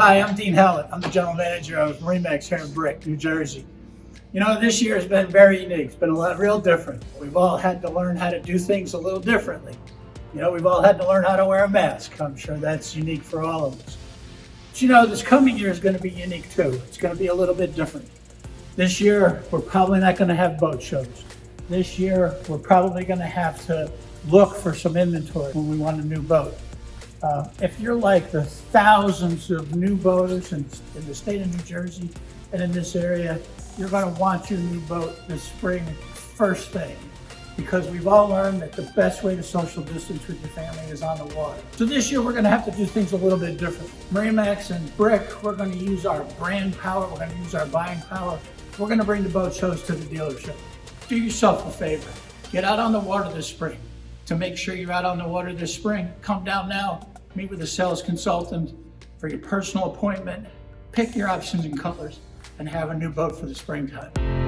Hi, I'm Dean Hallett. I'm the general manager of MarineMax here in Brick, New Jersey. You know, this year has been very unique. It's been real different. We've all had to learn how to do things a little differently. You know, we've all had to learn how to wear a mask. I'm sure that's unique for all of us. But you know, this coming year is going to be unique too. It's going to be a little bit different. This year, we're probably not going to have boat shows. This year, we're probably going to have to look for some inventory when we want a new boat. If you're like the thousands of new boaters in the state of New Jersey and in this area, you're going to want your new boat this spring first thing, because we've all learned that the best way to social distance with your family is on the water. So this year we're going to have to do things a little bit different. MarineMax and Brick, we're going to use our brand power, we're going to use our buying power. We're going to bring the boat shows to the dealership. Do yourself a favor. Get out on the water this spring. To make sure you're out on the water this spring, come down now, meet with a sales consultant for your personal appointment, pick your options and colors, and have a new boat for the springtime.